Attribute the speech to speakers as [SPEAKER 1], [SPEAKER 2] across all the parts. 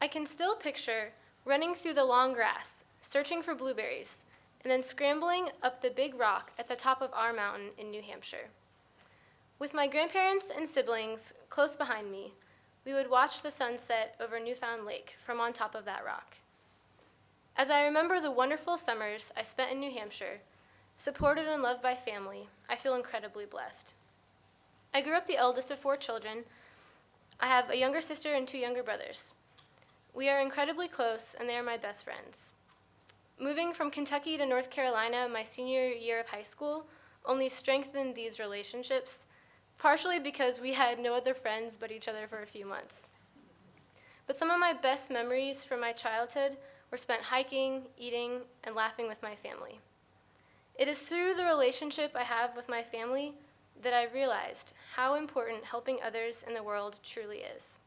[SPEAKER 1] I can still picture running through the long grass, searching for blueberries, and then scrambling up the big rock at the top of our mountain in New Hampshire. With my grandparents and siblings close behind me, we would watch the sunset over Newfound Lake from on top of that rock. As I remember the wonderful summers I spent in New Hampshire, supported and loved by family, I feel incredibly blessed. I grew up the eldest of 4 children. I have a younger sister and 2 younger brothers. We are incredibly close, and they are my best friends. Moving from Kentucky to North Carolina my senior year of high school only strengthened these relationships, partially because we had no other friends but each other for a few months. But some of my best memories from my childhood were spent hiking, eating, and laughing with my family. It is through the relationship I have with my family that I realized how important helping others in the world truly is.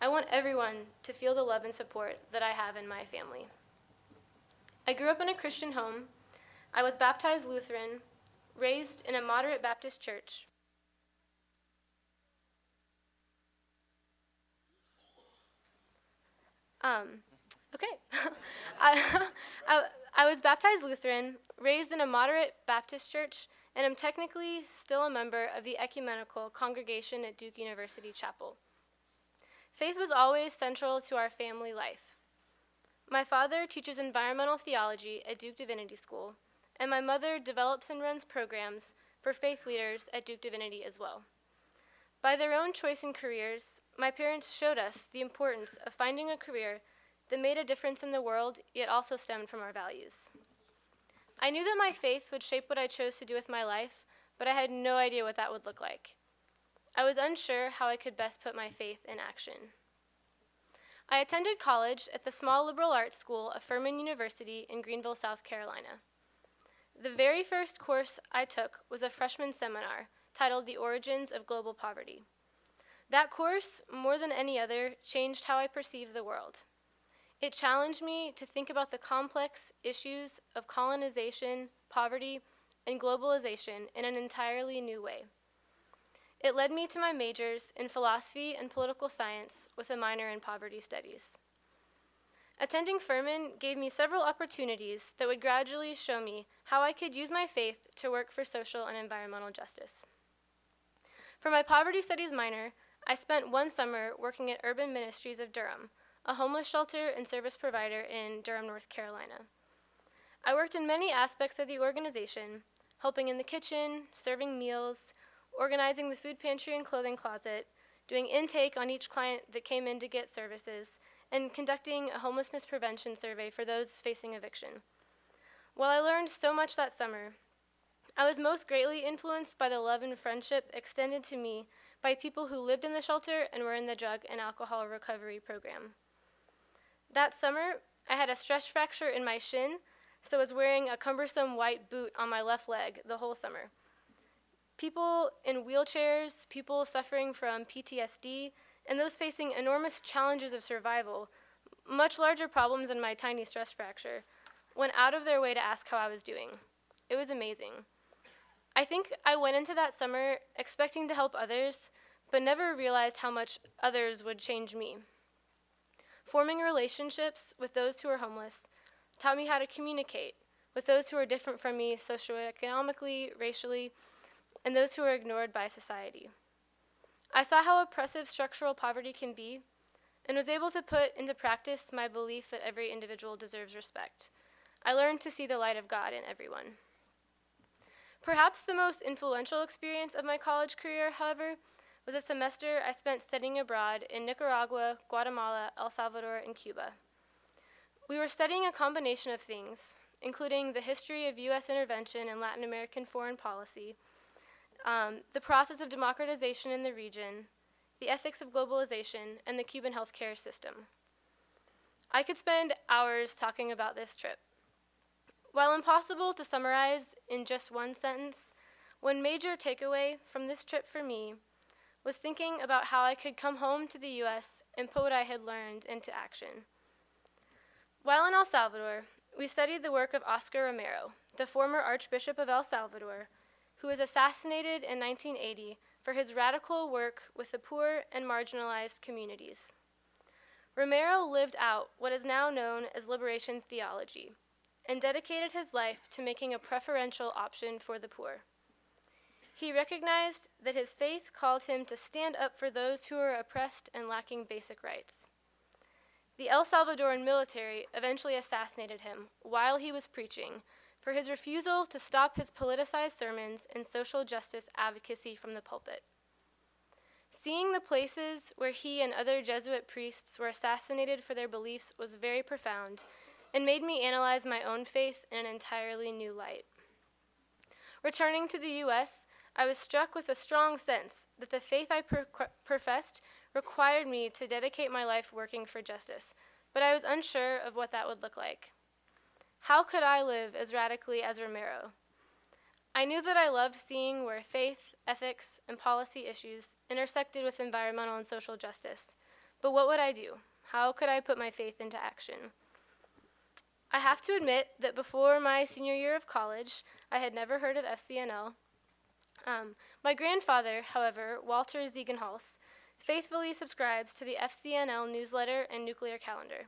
[SPEAKER 1] I want everyone to feel the love and support that I have in my family. I grew up in a Christian home. I was baptized Lutheran, raised in a moderate Baptist church. I was baptized Lutheran, raised in a moderate Baptist church, and am technically still a member of the ecumenical congregation at Duke University Chapel. Faith was always central to our family life. My father teaches environmental theology at Duke Divinity School, and my mother develops and runs programs for faith leaders at Duke Divinity as well. By their own choice in careers, my parents showed us the importance of finding a career that made a difference in the world, yet also stemmed from our values. I knew that my faith would shape what I chose to do with my life, but I had no idea what that would look like. I was unsure how I could best put my faith in action. I attended college at the small liberal arts school of Furman University in Greenville, South Carolina. The very first course I took was a freshman seminar titled The Origins of Global Poverty. That course, more than any other, changed how I perceive the world. It challenged me to think about the complex issues of colonization, poverty, and globalization in an entirely new way. It led me to my majors in philosophy and political science with a minor in poverty studies. Attending Furman gave me several opportunities that would gradually show me how I could use my faith to work for social and environmental justice. For my poverty studies minor, I spent one summer working at Urban Ministries of Durham, a homeless shelter and service provider in Durham, North Carolina. I worked in many aspects of the organization, helping in the kitchen, serving meals, organizing the food pantry and clothing closet, doing intake on each client that came in to get services, and conducting a homelessness prevention survey for those facing eviction. While I learned so much that summer, I was most greatly influenced by the love and friendship extended to me by people who lived in the shelter and were in the drug and alcohol recovery program. That summer, I had a stress fracture in my shin, so I was wearing a cumbersome white boot on my left leg the whole summer. People in wheelchairs, people suffering from PTSD, and those facing enormous challenges of survival, much larger problems than my tiny stress fracture, went out of their way to ask how I was doing. It was amazing. I think I went into that summer expecting to help others, but never realized how much others would change me. Forming relationships with those who are homeless taught me how to communicate with those who are different from me socioeconomically, racially, and those who are ignored by society. I saw how oppressive structural poverty can be and was able to put into practice my belief that every individual deserves respect. I learned to see the light of God in everyone. Perhaps the most influential experience of my college career, however, was a semester I spent studying abroad in Nicaragua, Guatemala, El Salvador, and Cuba. We were studying a combination of things, including the history of U.S. intervention in Latin American foreign policy, the process of democratization in the region, the ethics of globalization, and the Cuban healthcare system. I could spend hours talking about this trip. While impossible to summarize in just one sentence, one major takeaway from this trip for me was thinking about how I could come home to the U.S. and put what I had learned into action. While in El Salvador, we studied the work of Oscar Romero, the former Archbishop of El Salvador, who was assassinated in 1980 for his radical work with the poor and marginalized communities. Romero lived out what is now known as liberation theology and dedicated his life to making a preferential option for the poor. He recognized that his faith called him to stand up for those who were oppressed and lacking basic rights. The El Salvadoran military eventually assassinated him while he was preaching for his refusal to stop his politicized sermons and social justice advocacy from the pulpit. Seeing the places where he and other Jesuit priests were assassinated for their beliefs was very profound and made me analyze my own faith in an entirely new light. Returning to the U.S., I was struck with a strong sense that the faith I professed required me to dedicate my life working for justice, but I was unsure of what that would look like. How could I live as radically as Romero? I knew that I loved seeing where faith, ethics, and policy issues intersected with environmental and social justice. But what would I do? How could I put my faith into action? I have to admit that before my senior year of college, I had never heard of FCNL. My grandfather, however, Walter Ziegenhals, faithfully subscribes to the FCNL newsletter and nuclear calendar.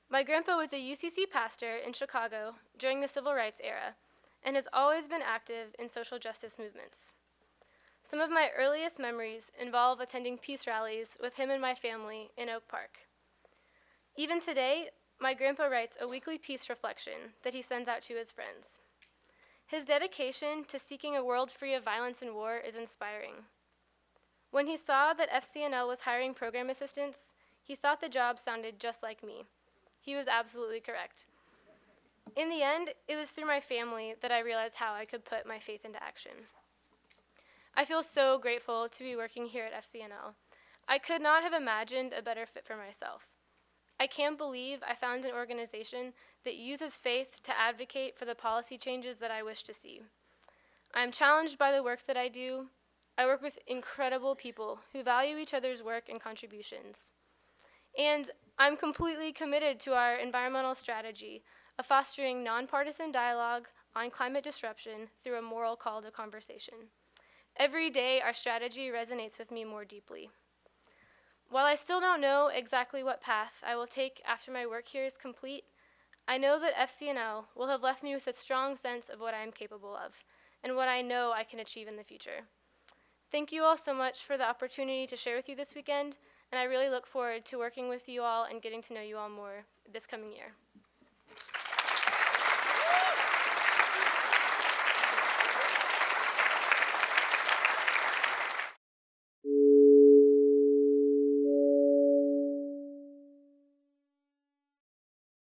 [SPEAKER 1] My grandpa was a UCC pastor in Chicago during the Civil Rights era, and has always been active in social justice movements. Some of my earliest memories involve attending peace rallies with him and my family in Oak Park. Even today, my grandpa writes a weekly peace reflection that he sends out to his friends. His dedication to seeking a world free of violence and war is inspiring. When he saw that FCNL was hiring program assistants, he thought the job sounded just like me. He was absolutely correct. In the end, it was through my family that I realized how I could put my faith into action. I feel so grateful to be working here at FCNL. I could not have imagined a better fit for myself. I can't believe I found an organization that uses faith to advocate for the policy changes that I wish to see. I am challenged by the work that I do. I work with incredible people who value each other's work and contributions. And I'm completely committed to our environmental strategy of fostering nonpartisan dialogue on climate disruption through a moral call to conversation. Every day, our strategy resonates with me more deeply. While I still don't know exactly what path I will take after my work here is complete, I know that FCNL will have left me with a strong sense of what I am capable of and what I know I can achieve in the future. Thank you all so much for the opportunity to share with you this weekend, and I really look forward to working with you all and getting to know you all more this coming year.